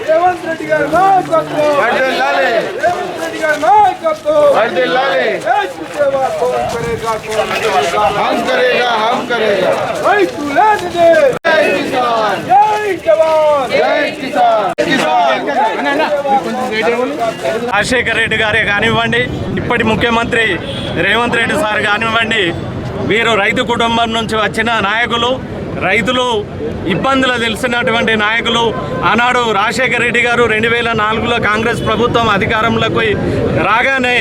రేవంత్ రెడ్డి గారి నాయకత్వం हम करेगा రైతు లేనిదే जय किसान జై జవాన్ जय किसान రాజశేఖర్ రెడ్డి గారే కానివ్వండి, ఇప్పటి ముఖ్యమంత్రి రేవంత్ రెడ్డి సార్ కానివ్వండి, వీరు రైతు కుటుంబం నుంచి వచ్చిన నాయకులు, రైతులు ఇబ్బందులు తెలిసినటువంటి నాయకులు. ఆనాడు రాజశేఖర్ రెడ్డి గారు 2004లో కాంగ్రెస్ ప్రభుత్వం అధికారంలోకి రాగానే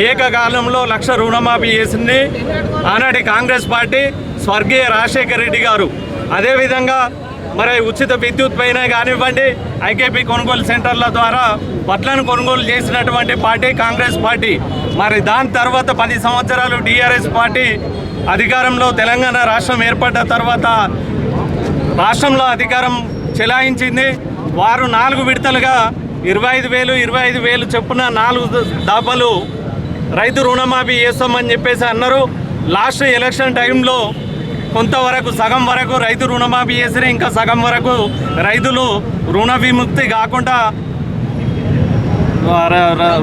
ఏకకాలంలో 1,00,000 రుణమాఫీ చేసింది ఆనాటి కాంగ్రెస్ పార్టీ, స్వర్గీయ రాజశేఖర్ రెడ్డి గారు. అదేవిధంగా మరి ఉచిత విద్యుత్ పైన కానివ్వండి, ఐకేపీ కొనుగోలు సెంటర్ల ద్వారా వడ్లను కొనుగోలు చేసినటువంటి పార్టీ కాంగ్రెస్ పార్టీ. మరి దాని తర్వాత 10 సంవత్సరాలు టీఆర్ఎస్ పార్టీ అధికారంలో తెలంగాణ రాష్ట్రం ఏర్పడ్డ తర్వాత రాష్ట్రంలో అధికారం చెలాయించింది. వారు 4 విడతలుగా 25,000 చొప్పున 4 దఫాలు రైతు రుణమాఫీ చేస్తామని చెప్పేసి అన్నారు. లాస్ట్ ఎలక్షన్ టైంలో కొంతవరకు సగం వరకు రైతు రుణమాఫీ చేసినా ఇంకా సగం వరకు రైతులు రుణ విముక్తి కాకుండా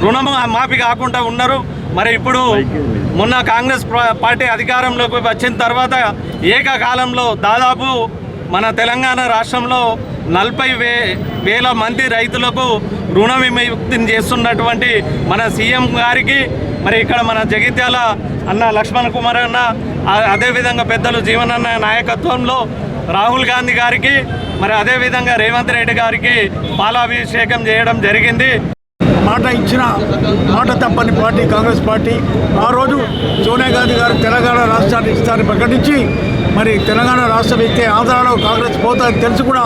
రుణమాఫీ కాకుండా ఉన్నారు. మరి ఇప్పుడు మొన్న కాంగ్రెస్ పార్టీ అధికారంలోకి వచ్చిన తర్వాత ఏకకాలంలో దాదాపు మన తెలంగాణ రాష్ట్రంలో 40,000 మంది రైతులకు రుణ విముక్తిని చేస్తున్నటువంటి మన సీఎం గారికి, మరి ఇక్కడ మన జగిత్యాల అన్న లక్ష్మణ్ కుమార్ అన్న, అదేవిధంగా పెద్దలు జీవనన్న నాయకత్వంలో రాహుల్ గాంధీ గారికి, మరి అదేవిధంగా రేవంత్ రెడ్డి గారికి పాలాభిషేకం చేయడం జరిగింది. మాట ఇచ్చిన మాట తప్పని పార్టీ కాంగ్రెస్ పార్టీ. ఆ రోజు సోనియా గాంధీ గారు తెలంగాణ రాష్ట్రాన్ని ఇస్తారని ప్రకటించి, మరి తెలంగాణ రాష్ట్రం ఇస్తే ఆంధ్రాలో కాంగ్రెస్ పోతుందని తెలిసి కూడా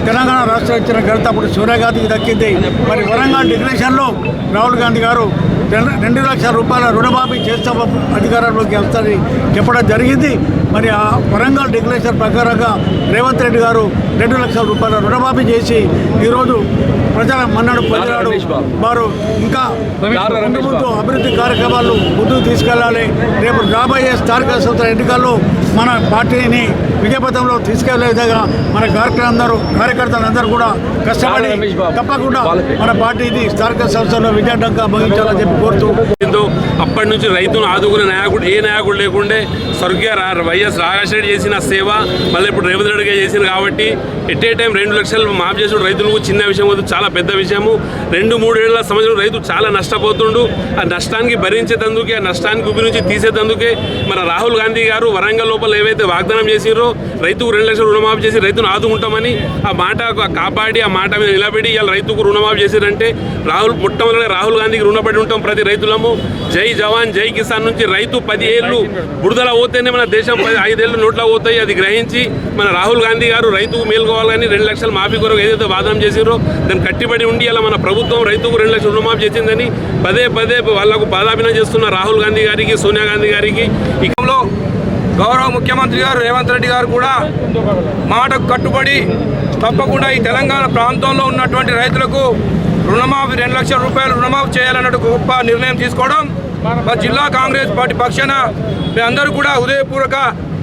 తెలంగాణ రాష్ట్రం ఇచ్చిన ఘనత అప్పుడు సోనియా గాంధీకి దక్కింది. మరి వరంగల్ డిక్లరేషన్లో రాహుల్ గాంధీ గారు 2 లక్షల రూపాయల రుణమాఫీ చేస్తాము అధికారంలోకి వస్తారని చెప్పడం జరిగింది. మరి ఆ వరంగల్ డిక్లరేషన్ ప్రకారంగా రేవంత్ రెడ్డి గారు 2 లక్షల రూపాయల రుణమాఫీ చేసి ఈరోజు ప్రజల మన్నడు పొందినాడు. వారు ఇంకా ముందు అభివృద్ధి కార్యక్రమాలు ముందుకు తీసుకెళ్లాలి. రేపు రాబోయే స్థానిక సంస్థల ఎన్నికల్లో మన పార్టీని విజయపథంలో తీసుకెళ్లే విధంగా మన కార్యకర్తలందరూ కూడా కష్టపడి తప్పకుండా మన పార్టీని స్థానిక సంస్థల్లో విజయవంతంగా ముగించాలని చెప్పి కోరుతూ, అప్పటి నుంచి రైతును ఆదుకునే నాయకుడు ఏ నాయకుడు లేకుండే స్వర్గీయ వైఎస్ రాజశేఖర్ చేసిన సేవ మళ్ళీ ఇప్పుడు రేవంత్ రెడ్డిగా చేసింది కాబట్టి ఎట్ ఏ టైం 2 లక్షలు మాఫ్ చేసిన రైతులకు చిన్న విషయం కాదు, చాలా పెద్ద విషయము. 2-3 ఏళ్ల సంవత్సరం రైతు చాలా నష్టపోతుండు. ఆ నష్టానికి భరించేందుకే, ఆ నష్టానికి ఉబ్బి నుంచి తీసేందుకే మన రాహుల్ గాంధీ గారు వరంగల్ లోపల ఏవైతే వాగ్దానం చేసిరో రైతుకు 2 లక్షలు రుణమాఫీ చేసి రైతును ఆదుకుంటామని ఆ మాట కాపాడి ఆ మాట మీద నిలబడి ఇవాళ రైతుకు రుణమాఫీ చేసిరంటే మొట్టమొదటి రాహుల్ గాంధీకి రుణపడి ఉంటాం ప్రతి రైతులము. జై జవాన్ జై కిసాన్ నుంచి రైతు 10 ఏళ్ళు బురదల పోతేనే మన దేశం 5 ఏళ్ళు నోట్ల పోతాయి. అది గ్రహించి మన రాహుల్ గాంధీ గారు రైతుకు మేలుకోవాలని 2 లక్షల మాఫీ కొరకు ఏదైతే వాదన చేసిరో దాన్ని కట్టిబడి ఉండి ఇలా మన ప్రభుత్వం రైతుకు 2 లక్షల రుణమాఫీ చేసిందని పదే వాళ్లకు బాధాభినం చేస్తున్న రాహుల్ గాంధీ గారికి, సోనియా గాంధీ గారికి. ఇకంలో గౌరవ ముఖ్యమంత్రి గారు రేవంత్ రెడ్డి గారు కూడా మాటకు కట్టుబడి తప్పకుండా ఈ తెలంగాణ ప్రాంతంలో ఉన్నటువంటి రైతులకు రుణమాఫీ 2 లక్షల రూపాయలు రుణమాఫీ చేయాలన్నట్టు గొప్ప నిర్ణయం తీసుకోవడం మా జిల్లా కాంగ్రెస్ పార్టీ పక్షాన మీ అందరూ కూడా హృదయపూర్వక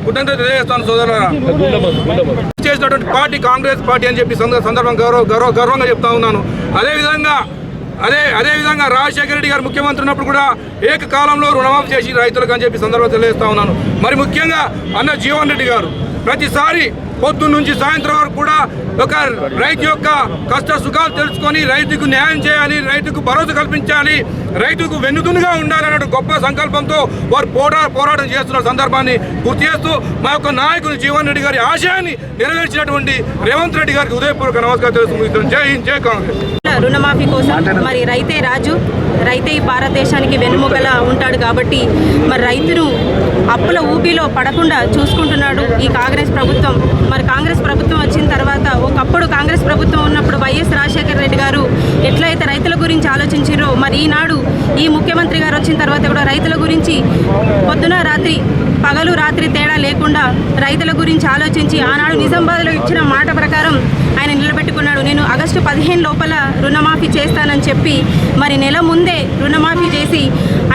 కృతజ్ఞత తెలియజేస్తాను సోదరులారా. చేసినటువంటి పార్టీ కాంగ్రెస్ పార్టీ అని చెప్పి సందర్భం గర్వంగా చెప్తా ఉన్నాను. అదేవిధంగా రాజశేఖర రెడ్డి గారు ముఖ్యమంత్రి ఉన్నప్పుడు కూడా ఏకకాలంలో రుణమాఫీ చేసి రైతులకు అని చెప్పి సందర్భంగా తెలియజేస్తా ఉన్నాను. మరి ముఖ్యంగా అన్న జీవన్ రెడ్డి గారు ప్రతిసారి పొద్దున్న నుంచి సాయంత్రం వరకు కూడా ఒక రైతు యొక్క కష్ట సుఖాలు తెలుసుకొని రైతుకు న్యాయం చేయాలి, రైతుకు భరోసా కల్పించాలి, రైతుకు వెన్నుదునుగా ఉండాలనే గొప్ప సంకల్పంతో వారు పోరాటం చేస్తున్న సందర్భాన్ని గుర్తు చేస్తూ మా యొక్క నాయకుడు జీవన్ రెడ్డి గారి ఆశయాన్ని నెరవేర్చినటువంటి రేవంత్ రెడ్డి గారికి హృదయపూర్వక నమస్కారం తెలుసుకుంటున్నాను. జై హింద్, జై కాంగ్రెస్. రుణమాఫీ కోసం మరి రైతే రాజు, రైతే ఈ భారతదేశానికి వెన్నుముకలా ఉంటాడు కాబట్టి మరి రైతును అప్పుల ఊపిలో పడకుండా చూసుకుంటున్నాడు ఈ కాంగ్రెస్ ప్రభుత్వం. మరి మరి ఈనాడు ఈ ముఖ్యమంత్రి గారు వచ్చిన తర్వాత కూడా రైతుల గురించి పొద్దున రాత్రి పగలు రాత్రి తేడా లేకుండా రైతుల గురించి ఆలోచించి ఆనాడు నిజామాబాద్లో ఇచ్చిన మాట ప్రకారం ఆయన నిలబెట్టుకున్నాడు. నేను ఆగస్టు 15 లోపల రుణమాఫీ చేస్తానని చెప్పి మరి నెల ముందే రుణమాఫీ చేసి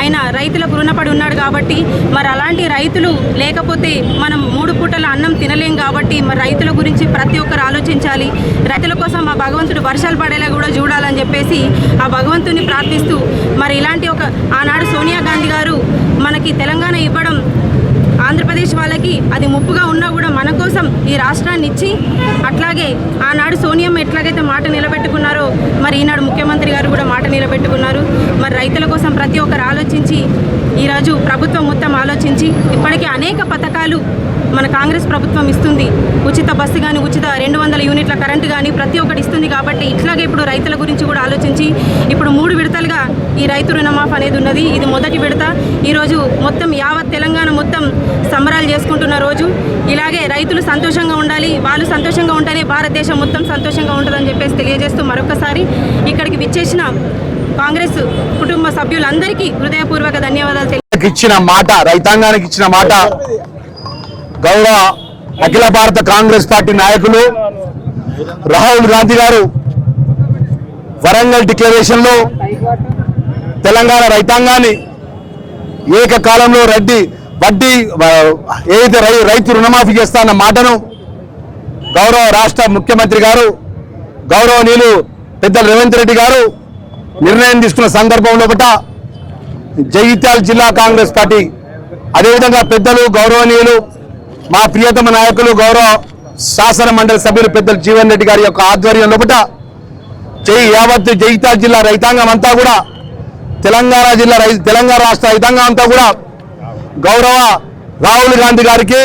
ఆయన రైతులకు రుణపడి ఉన్నాడు. కాబట్టి మరి అలాంటి రైతులు లేకపోతే మనం 3 పూటల అన్నం తినలేం. కాబట్టి మరి రైతుల గురించి ప్రతి ఒక్కరు ఆలోచించాలి. రైతుల కోసం ఆ భగవంతుడు వర్షాలు పడేలా కూడా చూడాలని చెప్పేసి ఆ భగవంతుని ప్రార్థిస్తూ మరి ఇలాంటి ఆనాడు సోనియా గాంధీ గారు మనకి తెలంగాణ ఇవ్వడం ఆంధ్రప్రదేశ్ వాళ్ళకి అది ముప్పుగా ఉన్నా కూడా మన కోసం ఈ రాష్ట్రాన్ని ఇచ్చి అట్లాగే ఆనాడు సోనియమ్మ ఎట్లాగైతే మాట నిలబెట్టుకున్నారో మరి ఈనాడు ముఖ్యమంత్రి గారు కూడా మాట నిలబెట్టుకున్నారు. మరి రైతుల కోసం ప్రతి ఒక్కరు ఆలోచించి ఈరోజు ప్రభుత్వం మొత్తం ఆలోచించి ఇప్పటికే అనేక పథకాలు మన కాంగ్రెస్ ప్రభుత్వం ఇస్తుంది. ఉచిత బస్సు కానీ ఉచిత 200 యూనిట్ల కరెంటు కానీ ప్రతి ఒక్కటి ఇస్తుంది. కాబట్టి ఇట్లాగే ఇప్పుడు రైతుల గురించి కూడా ఆలోచించి ఇప్పుడు 3 విడతలుగా ఈ రైతు రుణమాఫీ అనేది ఉన్నది. ఇది మొదటి విడత. ఈరోజు మొత్తం యావత్ తెలంగాణ మొత్తం సంబరాలు చేసుకుంటున్న రోజు. ఇలాగే రైతులు సంతోషంగా ఉండాలి. వాళ్ళు సంతోషంగా ఉంటేనే భారతదేశం మొత్తం సంతోషంగా ఉంటుందని చెప్పేసి తెలియజేస్తూ మరొకసారి ఇక్కడికి విచ్చేసిన కాంగ్రెస్ కుటుంబ సభ్యులందరికీ హృదయపూర్వక ధన్యవాదాలు. ఇచ్చిన మాట, రైతాంగానికి ఇచ్చిన మాట గౌరవ అఖిల భారత కాంగ్రెస్ పార్టీ నాయకులు రాహుల్ గాంధీ గారు వరంగల్ డిక్లరేషన్ లో తెలంగాణ రైతాంగాన్ని ఏకకాలంలో వడ్డీ ఏదైతే రైతు రుణమాఫీ చేస్తాన్న మాటను గౌరవ రాష్ట్ర ముఖ్యమంత్రి గారు గౌరవనీయులు పెద్దలు రేవంత్ రెడ్డి గారు నిర్ణయం తీసుకున్న సందర్భంలో జగిత్యాల జిల్లా కాంగ్రెస్ పార్టీ అదేవిధంగా పెద్దలు గౌరవనీయులు మా ప్రియతమ నాయకులు గౌరవ శాసన మండలి సభ్యులు పెద్దలు జీవన్ రెడ్డి గారి యొక్క ఆధ్వర్యంలో యావత్ జగిత్యాల జిల్లా రైతాంగం అంతా కూడా తెలంగాణ రాష్ట్ర రైతాంగం అంతా కూడా గౌరవ రాహుల్ గాంధీ గారికి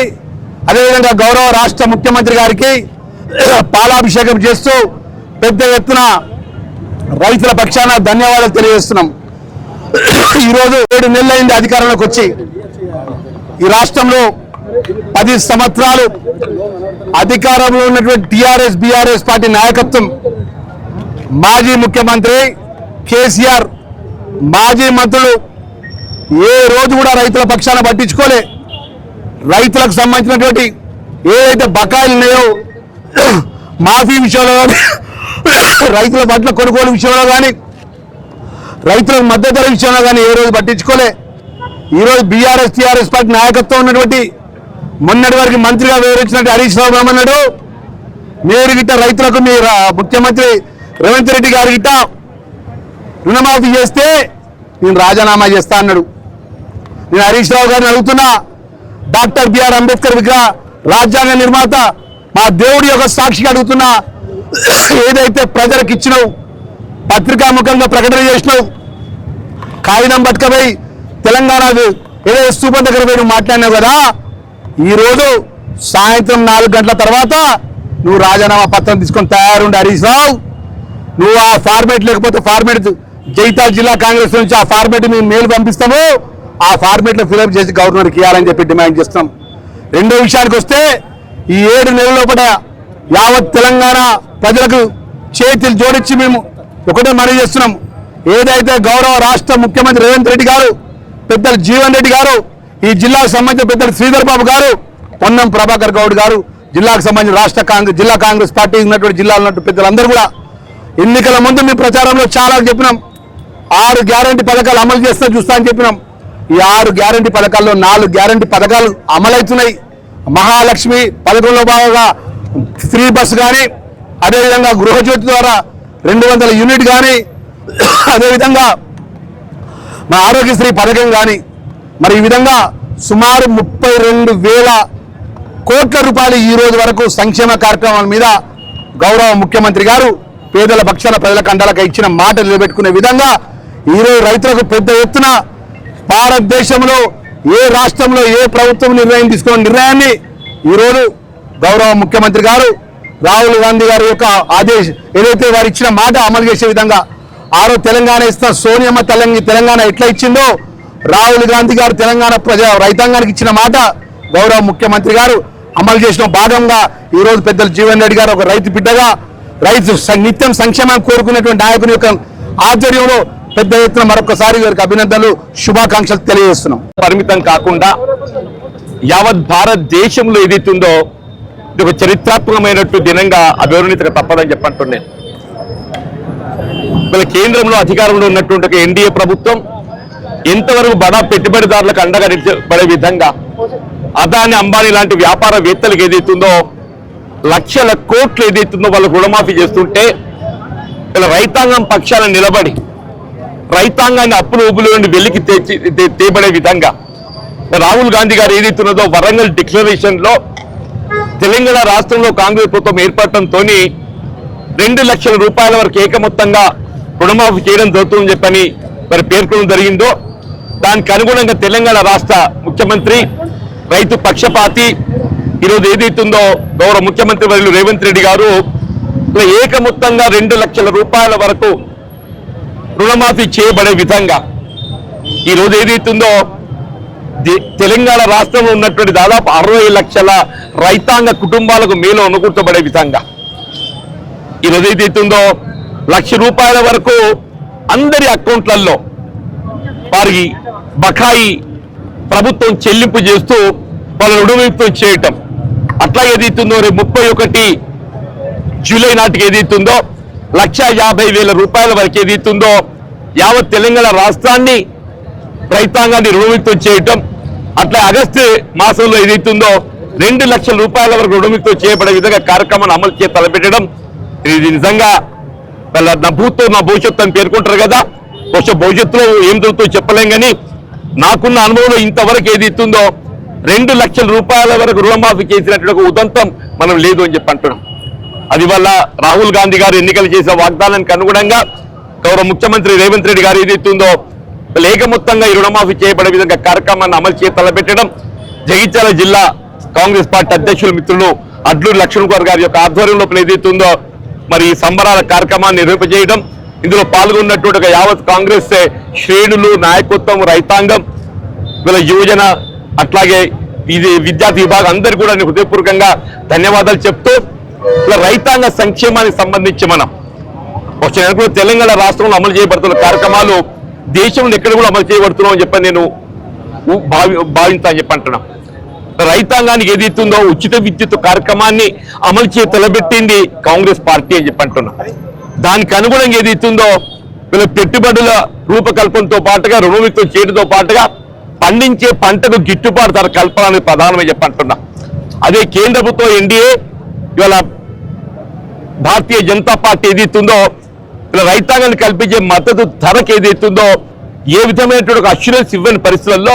అదేవిధంగా గౌరవ రాష్ట్ర ముఖ్యమంత్రి గారికి పాలాభిషేకం చేస్తూ పెద్ద ఎత్తున రైతుల పక్షాన ధన్యవాదాలు తెలియజేస్తున్నాం. ఈరోజు 7 నెలలైంది అధికారంలోకి వచ్చి. ఈ రాష్ట్రంలో 10 సంవత్సరాలు అధికారంలో ఉన్నటువంటి టీఆర్ఎస్ బీఆర్ఎస్ పార్టీ నాయకత్వం, మాజీ ముఖ్యమంత్రి కేసీఆర్, మాజీ మంత్రులు ఏ రోజు కూడా రైతుల పక్షాన పట్టించుకోలే. రైతులకు సంబంధించినటువంటి ఏదైతే బకాయిలు ఉన్నాయో మాఫీ విషయంలో కానీ, రైతుల పంటల కొనుగోలు విషయంలో కానీ, రైతులకు మద్దతు ధర విషయంలో కానీ ఏ రోజు పట్టించుకోలే. ఈరోజు బీఆర్ఎస్ టీఆర్ఎస్ పార్టీ నాయకత్వం ఉన్నటువంటి మొన్నటి వరకు మంత్రిగా వివరించినట్టు హరీష్ రావు ఏమన్నాడు, మీరు గిట్ట రైతులకు మీ ముఖ్యమంత్రి రేవంత్ రెడ్డి గారి గిట్ట రుణమాఫీ చేస్తే నేను రాజీనామా చేస్తా అన్నాడు. నేను హరీష్ రావు గారిని అడుగుతున్నా, డాక్టర్ బిఆర్ అంబేద్కర్ విగ్రహ రాజ్యాంగ నిర్మాత మా దేవుడి యొక్క సాక్షిగా అడుగుతున్నా, ఏదైతే ప్రజలకు ఇచ్చినావు, పత్రికాముఖంగా ప్రకటన చేసినావు, కాగితం పట్టుకపోయి తెలంగాణ ఏదైతే స్థూపం దగ్గర పోయి నువ్వు మాట్లాడినావు కదా, ఈరోజు సాయంత్రం 4 గంటల తర్వాత నువ్వు రాజీనామా పత్రం తీసుకొని తయారుండి హరీష్ రావు. నువ్వు ఆ ఫార్మేట్ లేకపోతే ఫార్మేట్ జగిత్యాల జిల్లా కాంగ్రెస్ నుంచి ఆ ఫార్మేట్ మేము మెయిల్ పంపిస్తాము, ఆ ఫార్మేట్లో ఫిలప్ చేసి గవర్నర్కి ఇవ్వాలని చెప్పి డిమాండ్ చేస్తాం. రెండో విషయానికి వస్తే ఈ 7 నెలల లోపల యావత్ తెలంగాణ ప్రజలకు చేతులు జోడించి మేము ఒకటే మనవి చేస్తున్నాం. ఏదైతే గౌరవ రాష్ట్ర ముఖ్యమంత్రి రేవంత్ రెడ్డి గారు, పెద్దలు జీవన్ రెడ్డి గారు, ఈ జిల్లాకు సంబంధించిన పెద్దలు శ్రీధర్ బాబు గారు, పొన్నం ప్రభాకర్ గౌడ్ గారు, జిల్లాకు సంబంధించిన జిల్లా కాంగ్రెస్ పార్టీ ఉన్నటువంటి జిల్లాలో ఉన్నటువంటి పెద్దలందరూ కూడా ఎన్నికల ముందు మీ ప్రచారంలో చాలా చెప్పినాం. 6 గ్యారంటీ పథకాలు అమలు చేస్తా చూస్తా అని చెప్పినాం. ఈ 6 గ్యారంటీ పథకాల్లో 4 గ్యారంటీ పథకాలు అమలవుతున్నాయి. మహాలక్ష్మి పథకంలో భాగంగా ఫ్రీ బస్సు కానీ, అదేవిధంగా గృహజ్యోతి ద్వారా 200 యూనిట్ కానీ, అదేవిధంగా మా ఆరోగ్యశ్రీ పథకం కానీ, మరి ఈ విధంగా సుమారు 32,000 కోట్ల రూపాయలు ఈ రోజు వరకు సంక్షేమ కార్యక్రమాల మీద గౌరవ ముఖ్యమంత్రి గారు పేదల పక్షాన ప్రజల కండాలకు ఇచ్చిన మాట నిలబెట్టుకునే విధంగా ఈరోజు రైతులకు పెద్ద ఎత్తున భారతదేశంలో ఏ రాష్ట్రంలో ఏ ప్రభుత్వం నిర్ణయం తీసుకున్న నిర్ణయాన్ని ఈరోజు గౌరవ ముఖ్యమంత్రి గారు రాహుల్ గాంధీ గారి యొక్క ఏదైతే వారు ఇచ్చిన మాట అమలు చేసే విధంగా తెలంగాణ ఇస్తున్న సోనియమ్మ తెలంగాణ ఎట్లా ఇచ్చిందో రాహుల్ గాంధీ గారు తెలంగాణ రైతాంగానికి ఇచ్చిన మాట గౌరవ ముఖ్యమంత్రి గారు అమలు చేసిన భాగంగా ఈరోజు పెద్దలు జీవన్ రెడ్డి గారు ఒక రైతు బిడ్డగా నిత్యం సంక్షేమం కోరుకునేటువంటి నాయకుని యొక్క ఆధ్వర్యంలో పెద్ద ఎత్తున మరొకసారి వీరికి అభినందనలు, శుభాకాంక్షలు తెలియజేస్తున్నాం. పరిమితం కాకుండా యావత్ భారతదేశంలో ఏదైతుందో ఇది ఒక చరిత్రాత్మకమైనట్టు దినంగా అభివర్ణించక తప్పదని చెప్పంటున్నాను. మన కేంద్రంలో అధికారంలో ఉన్నటువంటి ఎన్డీఏ ప్రభుత్వం ఎంతవరకు బడా పెట్టుబడిదారులకు అండగా నిలబడే విధంగా అదాని, అంబానీ లాంటి వ్యాపారవేత్తలకు ఏదైతుందో లక్షల కోట్లు ఏదైతుందో వాళ్ళకు రుణమాఫీ చేస్తుంటే ఇలా రైతాంగం పక్షాన నిలబడి రైతాంగాన్ని అప్పులు ఊపులు నుండి వెలికి తేబడే విధంగా రాహుల్ గాంధీ గారు ఏదైతున్నదో వరంగల్ డిక్లరేషన్ లో తెలంగాణ రాష్ట్రంలో కాంగ్రెస్ ప్రభుత్వం ఏర్పడటంతో 2 లక్షల రూపాయల వరకు ఏకమొత్తంగా రుణమాఫీ చేయడం జరుగుతుందని చెప్పని మరి పేర్కొనడం జరిగిందో దానికి అనుగుణంగా తెలంగాణ రాష్ట్ర ముఖ్యమంత్రి రైతు పక్షపాతి ఈరోజు ఏదైతుందో గౌరవ ముఖ్యమంత్రి వర్యులు రేవంత్ రెడ్డి గారు ఏకమొత్తంగా 2 లక్షల రూపాయల వరకు రుణమాఫీ చేయబడే విధంగా ఈరోజు ఏదైతుందో తెలంగాణ రాష్ట్రంలో ఉన్నటువంటి దాదాపు 60 లక్షల రైతాంగ కుటుంబాలకు మేలు అనుకూర్చబడే విధంగా ఈరోజు ఏదైతుందో 1 లక్ష రూపాయల వరకు అందరి అకౌంట్లలో వారికి బకాయి ప్రభుత్వం చెల్లింపు చేస్తూ వాళ్ళ రుణవిముక్తం చేయటం. అట్లా ఏదైతుందో 31 జూలై నాటికి ఏదైతుందో 1,50,000 రూపాయల వరకు ఏదైతుందో యావత్ తెలంగాణ రాష్ట్రాన్ని రైతాంగాన్ని రుణవిముక్తం చేయటం. అట్లా ఆగస్టు మాసంలో ఏదైతుందో 2 లక్షల రూపాయల వరకు రుణవిముక్తం చేయబడే విధంగా కార్యక్రమాన్ని అమలు చేసి తలపెట్టడం ఇది నిజంగా వాళ్ళ నా భూతం నా భవిష్యత్తు అని పేర్కొంటారు కదా. బహుశా భవిష్యత్తులో ఏం జరుగుతుందో చెప్పలేం, కానీ నాకున్న అనుభవంలో ఇంతవరకు ఏదైతుందో 2 లక్షల రూపాయల వరకు రుణమాఫీ చేసినటువంటి ఒక ఉదంతం మనం లేదు అని చెప్పి అంటున్నాం. అది వల్ల రాహుల్ గాంధీ గారు ఎన్నికలు చేసిన వాగ్దానానికి అనుగుణంగా గౌరవ ముఖ్యమంత్రి రేవంత్ రెడ్డి గారు ఏదైతుందో ఏకమొత్తంగా ఈ రుణమాఫీ చేయబడే విధంగా కార్యక్రమాన్ని అమలు చేసి తలపెట్టడం. జగిత్యాల జిల్లా కాంగ్రెస్ పార్టీ అధ్యక్షులు మిత్రులు అడ్లూరు లక్ష్మణ్ కుమార్ గారి యొక్క ఆధ్వర్యంలో ఏదైతుందో మరి ఈ సంబరాల కార్యక్రమాన్ని నిర్వహింపజేయడం, ఇందులో పాల్గొన్నటువంటి ఒక యావత్ కాంగ్రెస్ శ్రేణులు, నాయకత్వం, రైతాంగం, వీళ్ళ యువజన, అట్లాగే ఇది విద్యార్థి విభాగం అందరికీ కూడా హృదయపూర్వకంగా ధన్యవాదాలు చెప్తూ ఇలా రైతాంగ సంక్షేమానికి సంబంధించి మనం వచ్చే తెలంగాణ రాష్ట్రంలో అమలు చేయబడుతున్న కార్యక్రమాలు దేశంలో ఎక్కడ కూడా అమలు చేయబడుతున్నాం అని చెప్పని నేను భావించా అని చెప్పి అంటున్నాం. రైతాంగానికి ఏదైతుందో ఉచిత విద్యుత్ కార్యక్రమాన్ని అమలు చేసి తలబెట్టింది కాంగ్రెస్ పార్టీ అని చెప్పి అంటున్నాం. దానికి అనుగుణంగా ఏదైతుందో వీళ్ళ పెట్టుబడుల రూపకల్పనతో పాటుగా రుణవిముక్తం చేయడంతో పాటుగా పండించే పంటకు గిట్టుబాటు ధర కల్పన అనేది ప్రధానమని చెప్పి అంటున్నా. అదే కేంద్ర ప్రభుత్వం ఎన్డీఏ ఇవాళ భారతీయ జనతా పార్టీ ఏదైతుందో ఇలా రైతాంగాన్ని కల్పించే మద్దతు ధరకు ఏదైతుందో ఏ విధమైనటువంటి ఒక అష్యూరెన్స్ ఇవ్వని పరిస్థితుల్లో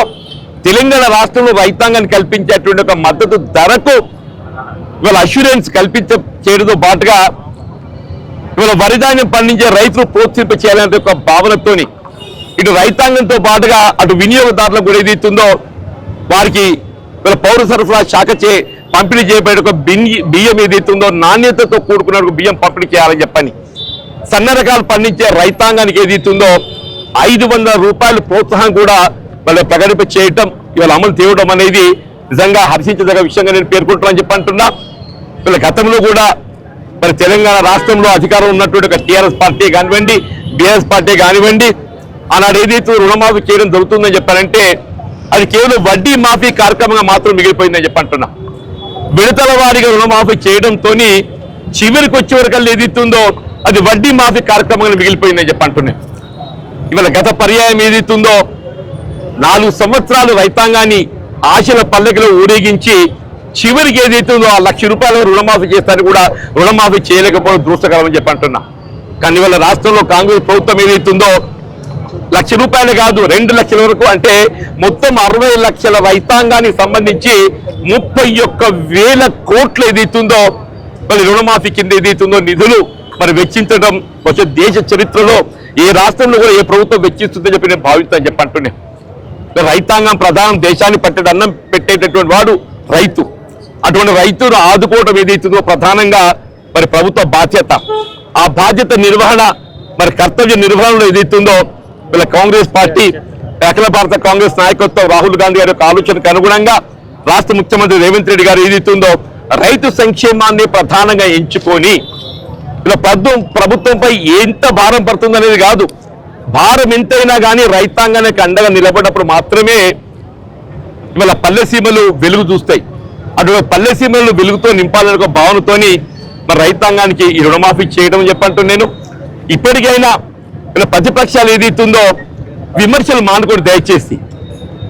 తెలంగాణ రాష్ట్రంలో రైతాంగాన్ని కల్పించేటువంటి ఒక మద్దతు ధరకు ఇవాళ అష్యూరెన్స్ చేయడంతో పాటుగా ఇవాళ వరిధాన్యం పండించే రైతులు ప్రోత్సహింప చేయాలనే ఒక భావనతోని ఇటు రైతాంగంతో పాటుగా అటు వినియోగదారులకు కూడా ఏదైతుందో వారికి ఇవాళ పౌర సరఫరా శాఖ పంపిణీ చేయబడే ఒక బియ్యం ఏదైతుందో నాణ్యతతో కూడుకున్న బియ్యం పంపిణీ చేయాలని చెప్పని సన్న రకాలు పండించే రైతాంగానికి ఏదైతుందో 500 రూపాయల ప్రోత్సాహం కూడా వాళ్ళు ప్రకటింప చేయటం ఇవాళ అమలు తేవడం అనేది నిజంగా హర్షించదగ్గ విషయంగా నేను పేర్కొంటున్నాను చెప్పి అంటున్నా. వీళ్ళ గతంలో కూడా మరి తెలంగాణ రాష్ట్రంలో అధికారం ఉన్నటువంటి ఒక టీఆర్ఎస్ పార్టీ కానివ్వండి, బీఆర్ఎస్ పార్టీ కానివ్వండి, ఆనాడు ఏదైతే రుణమాఫీ చేయడం జరుగుతుందని చెప్పారంటే అది కేవలం వడ్డీ మాఫీ కార్యక్రమంగా మాత్రం మిగిలిపోయిందని చెప్పి అంటున్నా. విడతల వారీగా రుణమాఫీ చేయడంతో చివరికి వచ్చే వరకు ఏదైతుందో అది వడ్డీ మాఫీ కార్యక్రమంగా మిగిలిపోయిందని చెప్పి అంటున్నాను. ఇవాళ గత పర్యాయం ఏదైతుందో 4 సంవత్సరాలు రైతాంగాన్ని ఆశల పల్లెకలో ఊరేగించి చివరికి ఏదైతుందో ఆ 1 లక్ష రూపాయల రుణమాఫీ చేస్తారని కూడా రుణమాఫీ చేయలేకపోవడం దృష్టకరం అని చెప్పి అంటున్నా. కానీ ఇవాళ రాష్ట్రంలో కాంగ్రెస్ ప్రభుత్వం ఏదైతుందో 1 లక్ష రూపాయలు కాదు 2 లక్షల వరకు అంటే మొత్తం 60 లక్షల రైతాంగానికి సంబంధించి 31,000 కోట్లు ఏదైతుందో మరి రుణమాఫీ కింద ఏదైతుందో నిధులు మరి వెచ్చించడం వచ్చే దేశ చరిత్రలో ఏ రాష్ట్రంలో కూడా ఏ ప్రభుత్వం వెచ్చిస్తుందని చెప్పి నేను భావిస్తాను చెప్పి అంటున్నాను. రైతాంగం ప్రధానం, దేశాన్ని పట్టేది అన్నం పెట్టేటటువంటి వాడు రైతు. అటువంటి రైతును ఆదుకోవడం ఏదైతుందో ప్రధానంగా మరి ప్రభుత్వ బాధ్యత. ఆ బాధ్యత నిర్వహణ మరి కర్తవ్య నిర్వహణలో ఏదైతుందో వీళ్ళ కాంగ్రెస్ పార్టీ అఖిల భారత కాంగ్రెస్ నాయకత్వం రాహుల్ గాంధీ గారి యొక్క ఆలోచనకు అనుగుణంగా రాష్ట్ర ముఖ్యమంత్రి రేవంత్ రెడ్డి గారు ఏదైతుందో రైతు సంక్షేమాన్ని ప్రధానంగా ఎంచుకొని ఇలా ప్రభుత్వంపై ఎంత భారం పడుతుందనేది కాదు, భారం ఎంతైనా కానీ రైతాంగానికి అండగా నిలబడినప్పుడు మాత్రమే ఇవాళ పల్లె సీమలు వెలుగు చూస్తాయి. అటువంటి పల్లె సీమలను వెలుగుతో నింపాలనే ఒక భావనతోని మరి రైతాంగానికి ఈ రుణమాఫీ చేయడం చెప్పంటూ నేను ఇప్పటికైనా ఇలా ప్రతిపక్షాలు ఏదైతుందో విమర్శలు మానుకొని దయచేసి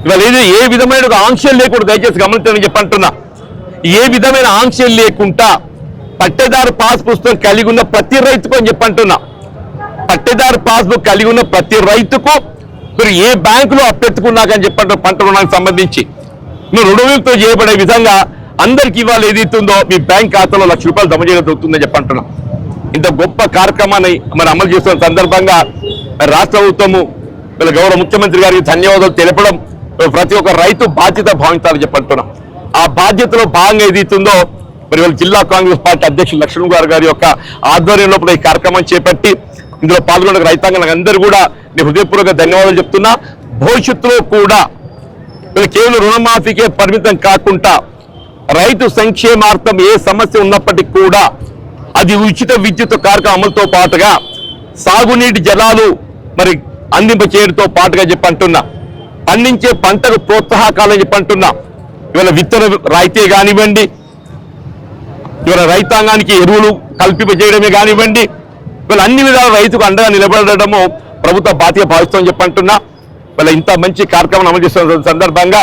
ఇవాళ ఏ విధమైన ఒక ఆంక్షలు లేకుండా దయచేసి గమనించాలని చెప్పంటున్నా. ఏ విధమైన ఆంక్షలు లేకుండా పట్టేదారు పాస్ పుస్తకం కలిగి ఉన్న ప్రతి రైతుకు అని చెప్పంటున్నా. పట్టేదారు పాస్బుక్ కలిగి ఉన్న ప్రతి రైతుకు మీరు ఏ బ్యాంకులో అప్పెత్తుకున్నాకని చెప్పంటారు పంట రుణానికి సంబంధించి మీరు రుణములతో చేయబడే విధంగా అందరికి ఇవాళ ఏదైతుందో మీ బ్యాంక్ ఖాతాలో ₹1,00,000 జమ చేయడం జరుగుతుందని చెప్పంటున్నాం. ఇంత గొప్ప కార్యక్రమాన్ని మనం అమలు చేస్తున్న సందర్భంగా రాష్ట్ర ప్రభుత్వము గౌరవ ముఖ్యమంత్రి గారికి ధన్యవాదాలు తెలపడం ప్రతి ఒక్క రైతు బాధ్యత భావించాలని చెప్పంటున్నాం. ఆ బాధ్యతలో భాగంగా ఏదైతుందో మరి వాళ్ళ జిల్లా కాంగ్రెస్ పార్టీ అధ్యక్షులు లక్ష్మణ్ గారి యొక్క ఆధ్వర్యంలో ఈ కార్యక్రమం చేపట్టి ఇందులో పాల్గొన్న రైతాంగానికి అందరూ కూడా నేను హృదయపూర్వక ధన్యవాదాలు చెప్తున్నా. భవిష్యత్తులో కూడా కేవలం రుణమాఫీకే పరిమితం కాకుండా రైతు సంక్షేమార్థం ఏ సమస్య ఉన్నప్పటికీ కూడా అది ఉచిత విద్యుత్ కార్యక్రమం అమలుతో పాటుగా సాగునీటి జలాలు మరి అందింప చేయడంతో పాటుగా చెప్పంటున్నా. పండించే పంటకు ప్రోత్సాహకాలని చెప్పంటున్నా. ఇవాళ విత్తన రాయితీ కానివ్వండి, ఇవాళ రైతాంగానికి ఎరువులు కల్పింపజేయడమే కానివ్వండి, ఇవాళ అన్ని విధాల రైతుకు అండగా నిలబడటము ప్రభుత్వ బాధ్యత భావిస్తామని చెప్పంటున్నా. ఇవాళ ఇంత మంచి కార్యక్రమం అమలు చేస్తున్న సందర్భంగా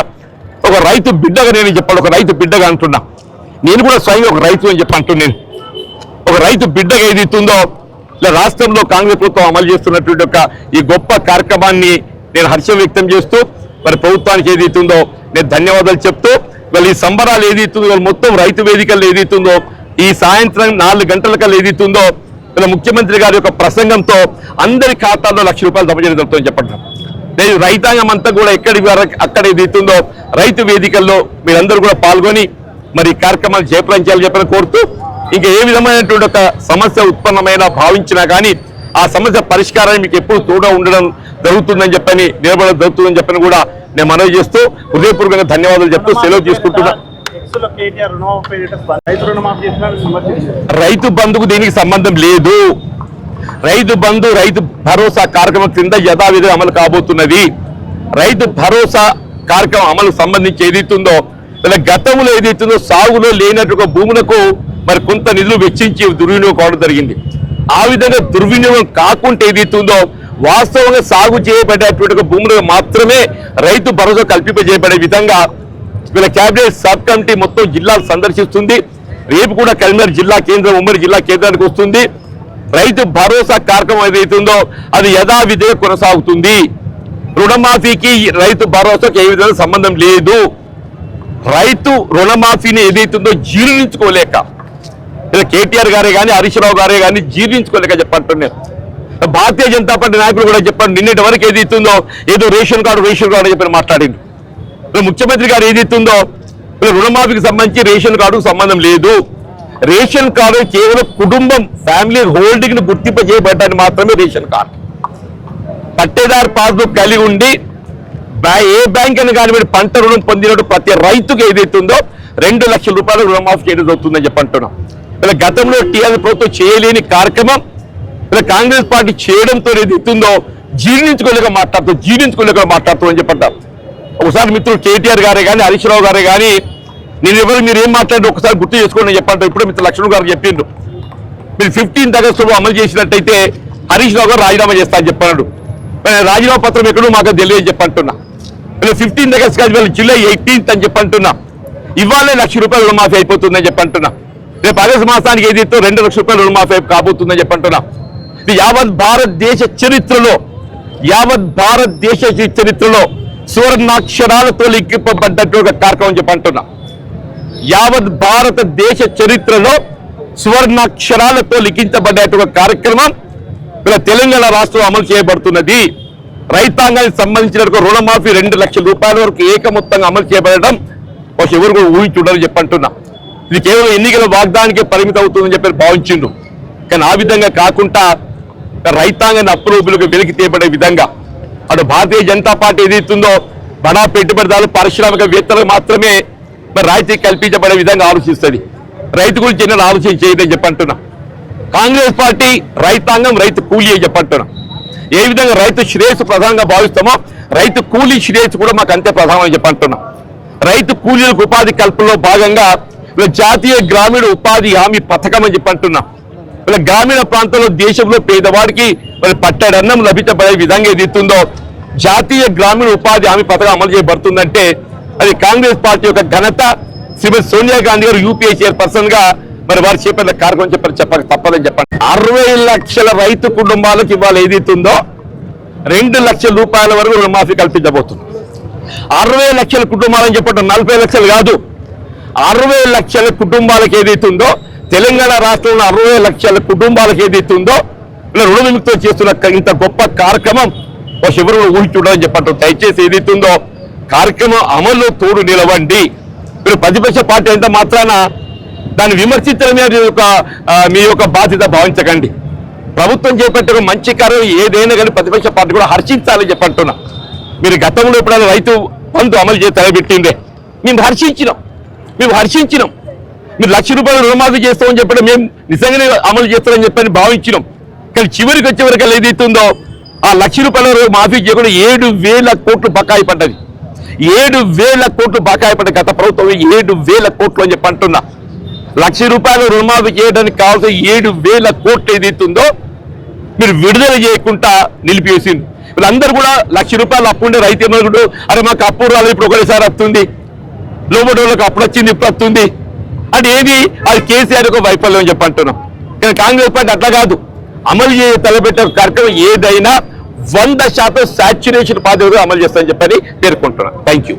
ఒక రైతు బిడ్డగా నేను చెప్పాలి, ఒక రైతు బిడ్డగా అంటున్నా. నేను కూడా స్వయంగా ఒక రైతు అని చెప్పంటున్నాను. ఒక రైతు బిడ్డగా ఏదైతుందో ఇలా రాష్ట్రంలో కాంగ్రెస్ ప్రభుత్వం అమలు చేస్తున్నటువంటి ఒక ఈ గొప్ప కార్యక్రమాన్ని నేను హర్షం వ్యక్తం చేస్తూ మరి ప్రభుత్వానికి ఏదైతుందో నేను ధన్యవాదాలు చెప్తూ వాళ్ళు ఈ సంబరాలు ఏదైతుందో వాళ్ళు మొత్తం రైతు వేదికల్లో ఏదైతుందో ఈ సాయంత్రం 4 గంటల కల్లా ఏదైతుందో ఇలా ముఖ్యమంత్రి గారి యొక్క ప్రసంగంతో అందరి ఖాతాల్లో ₹1,00,000 జమ చేయడం జరుగుతుందని చెప్పంటున్నాను. నేను రైతాంగం అంతా కూడా ఎక్కడి అక్కడ ఏదైతుందో రైతు వేదికల్లో మీరందరూ కూడా పాల్గొని మరి కార్యక్రమాలు జయప్రదం చేయాలని చెప్పని కోరుతూ ఇంకా ఏ విధమైనటువంటి ఒక సమస్య ఉత్పన్నమైనా భావించినా కానీ ఆ సమస్య పరిష్కారాన్ని మీకు ఎప్పుడు తోడా ఉండడం జరుగుతుందని చెప్పని నిలబడడం జరుగుతుందని చెప్పని కూడా నేను మనవి చేస్తూ హృదయపూర్వకంగా ధన్యవాదాలు చెప్తూ సెలవు తీసుకుంటున్నా. రైతు బంధుకు దీనికి సంబంధం లేదు. రైతు బంధు రైతు భరోసా కార్యక్రమం కింద యథావిధిగా అమలు కాబోతున్నది. రైతు భరోసా కార్యక్రమం అమలు సంబంధించి ఏదైతుందో ఇలా గతంలో ఏదైతుందో సాగులో లేనట్టుగా భూములకు మరి కొంత నిధులు వెచ్చించి దుర్వినియోగం కావడం జరిగింది. ఆ విధంగా దుర్వినియోగం కాకుండా ఏదైతుందో వాస్తవంగా సాగు చేయబడేటువంటి భూములకు మాత్రమే రైతు భరోసా కల్పింపజేయబడే విధంగా వీళ్ళ కేబినెట్ సబ్ కమిటీ మొత్తం జిల్లాలు సందర్శిస్తుంది. రేపు కూడా కరీంనగర్ జిల్లా కేంద్రం ఉమ్మడి జిల్లా కేంద్రానికి వస్తుంది. రైతు భరోసా కార్యక్రమం ఏదైతుందో అది యథావిధిగా కొనసాగుతుంది. రుణమాఫీకి రైతు భరోసాకి ఏ విధంగా సంబంధం లేదు. రైతు రుణమాఫీని ఏదైతుందో జీర్ణించుకోలేక కేటీఆర్ గారే కానీ హరీష్ రావు గారే కానీ జీర్ణించుకోలేక చెప్పంటున్నారు. భారతీయ జనతా పార్టీ నాయకులు కూడా చెప్పండి నిన్నటి వరకు ఏదైతుందో ఏదో రేషన్ కార్డు చెప్పి మాట్లాడింది. ముఖ్యమంత్రి గారు ఏదైతుందో రుణమాఫీకి సంబంధించి రేషన్ కార్డుకు సంబంధం లేదు. రేషన్ కార్డు కేవలం కుటుంబం ఫ్యామిలీ హోల్డింగ్ ను గుర్తింపు చేయబడ్డానికి మాత్రమే రేషన్ కార్డు. పట్టేదారు పాస్బుక్ కలిగి ఉండి ఏ బ్యాంక్ అని కానివ్వండి పంట రుణం పొందినట్టు ప్రతి రైతుకు ఏదైతుందో ₹2,00,000 రుణమాఫీ చేయడం జరుగుతుందని చెప్పంటున్నాం. ఇలా గతంలో టీఆర్ఎస్ ప్రభుత్వం చేయలేని కార్యక్రమం ఇలా కాంగ్రెస్ పార్టీ చేయడంతో ఏదైతుందో జీర్ణించుకోలేక మాట్లాడుతూ అని చెప్పంటాం. ఒకసారి మిత్రులు కేటీఆర్ గారే కానీ హరీష్ రావు గారే కానీ నేను ఎవరు మీరు ఏం మాట్లాడి ఒకసారి గుర్తు చేసుకోండి చెప్పంటారు. ఇప్పుడు మిత్రులు లక్ష్మణ్ గారు చెప్పిండ్రు మీరు 15 ఆగస్టులో అమలు చేసినట్టయితే హరీష్ రావు గారు రాజీనామా చేస్తా అని చెప్పన్నాడు. రాజీనామా పత్రం ఎక్కడో మాకు తెలియదు చెప్పంటున్నా. 15 ఆగస్ట్ కాదు జూలై 18th అని చెప్పంటున్నా. ఇవాళే ₹1,00,000 రుణమాఫీ అయిపోతుందని చెప్పంటున్నా. రేపు ఆగస్టు మాసానికి ఏదైతే ₹2,00,000 రుణమాఫీ కాబోతుందని చెప్పంటున్నా. ఇది యావత్ భారతదేశ చరిత్రలో సువర్ణాక్షరాలతో లిఖింపబడ్డటువంటి కార్యక్రమం చెప్పంటున్నా. యావత్ భారతదేశ చరిత్రలో సువర్ణాక్షరాలతో లిఖించబడ్డటువంటి కార్యక్రమం ఇలా తెలంగాణ రాష్ట్రంలో అమలు చేయబడుతున్నది. రైతాంగానికి సంబంధించిన రుణమాఫీ ₹2,00,000 వరకు ఏకమొత్తంగా అమలు చేయబడడం ఎవరు కూడా ఊహించుండాలని చెప్పంటున్నా. ఇది కేవలం ఎన్నికల వాగ్దానికే పరిమితం అవుతుందని చెప్పి భావించిండు. కానీ ఆ విధంగా కాకుండా రైతాంగాన్ని అప్రూపులకు వెలికి తీయబడే విధంగా అటు భారతీయ జనతా పార్టీ ఏదైతుందో బడా పెట్టుబడిదారులు పారిశ్రామికవేత్తలకు మాత్రమే మరి రాయితీ కల్పించబడే విధంగా ఆలోచిస్తుంది. రైతు గురించి ఎన్నో ఆలోచన చేయదని చెప్పంటున్నా. కాంగ్రెస్ పార్టీ రైతాంగం రైతు కూలీ అని చెప్పంటున్నా. ఏ విధంగా రైతు శ్రేయస్సు ప్రధానంగా భావిస్తామో రైతు కూలీ శ్రేయస్సు కూడా మాకు అంతే ప్రధానమని చెప్పి అంటున్నాం. రైతు కూలీలకు ఉపాధి కల్పనలో భాగంగా జాతీయ గ్రామీణ ఉపాధి హామీ పథకం అని చెప్పి అంటున్నాం. గ్రామీణ ప్రాంతంలో దేశంలో పేదవాడికి పట్టడన్నం లభించబడే విధంగా ఏదైతుందో జాతీయ గ్రామీణ ఉపాధి హామీ పథకం అమలు చేయబడుతుందంటే అది కాంగ్రెస్ పార్టీ యొక్క ఘనత. శ్రీమతి సోనియా గాంధీ గారు యూపీఏ చైర్పర్సన్ గా మరి వారు చేపట్టిన కార్యక్రమం చెప్పక తప్పదని చెప్పండి. 60 లక్షల రైతు కుటుంబాలకు ఇవాళ ఏదైతుందో 2 లక్షల రూపాయల వరకు రుణమాఫీ కల్పించబోతుంది. 60 లక్షల కుటుంబాలని చెప్పడం 40 లక్షలు కాదు, 60 లక్షల కుటుంబాలకు ఏదైతుందో తెలంగాణ రాష్ట్రంలో 60 లక్షల కుటుంబాలకు ఏదైతుందో ఇలా రుణ విముక్తం చేస్తున్న ఇంత గొప్ప కార్యక్రమం ఎవరు ఊహించుండని చెప్పంటారు. దయచేసి ఏదైతుందో కార్యక్రమం అమల్లో తోడు నిలవండి. మీరు ప్రతిపక్ష పార్టీ ఎంత మాత్రాన దాన్ని విమర్శించడం మీ యొక్క బాధ్యత భావించకండి. ప్రభుత్వం చేపట్టే మంచి కార్యం ఏదైనా కానీ ప్రతిపక్ష పార్టీ కూడా హర్షించాలని చెప్పంటున్నా. మీరు గతంలో ఎప్పుడైనా రైతు బంధు అమలు చేసి తలబెట్టిందే మేము హర్షించినాం. మీరు 1 లక్ష రూపాయలు రుణమాఫీ చేస్తామని చెప్పడం మేము నిజంగానే అమలు చేస్తామని చెప్పని భావించినాం. కానీ చివరికి వచ్చేవరకు ఏదైతుందో ఆ 1 లక్ష రూపాయల మాఫీ చేయకుండా 7,000 కోట్లు బకాయి పడ్డది. 7,000 కోట్లు బకాయి పడ్డ గత ప్రభుత్వం 7,000 కోట్లు అని చెప్పి అంటున్నా. 1 లక్ష రూపాయలు రుణమాఫీ చేయడానికి కావాల్సిన 7,000 కోట్లు ఏదైతుందో మీరు విడుదల చేయకుండా నిలిపివేసింది. వీళ్ళందరూ కూడా 1 లక్ష రూపాయలు అప్పు ఉండే రైతు ఏమనుకుంటూ అరే మాకు అప్పు రాలేదు ఇప్పుడు ఒకటేసారి వస్తుంది, లోబడి వాళ్ళకి అప్పుడు వచ్చింది ఇప్పుడు వస్తుంది అంటే ఏది అది కేసీఆర్ యొక్క వైఫల్యం అని చెప్పి అంటున్నాం. కానీ కాంగ్రెస్ పార్టీ అట్లా కాదు, అమలు చేయ తలపెట్టే కార్యక్రమం ఏదైనా 100% సాచ్యురేషన్ పద్ధతిలో అమలు చేస్తామని చెప్పని పేర్కొంటున్నాను. Thank you.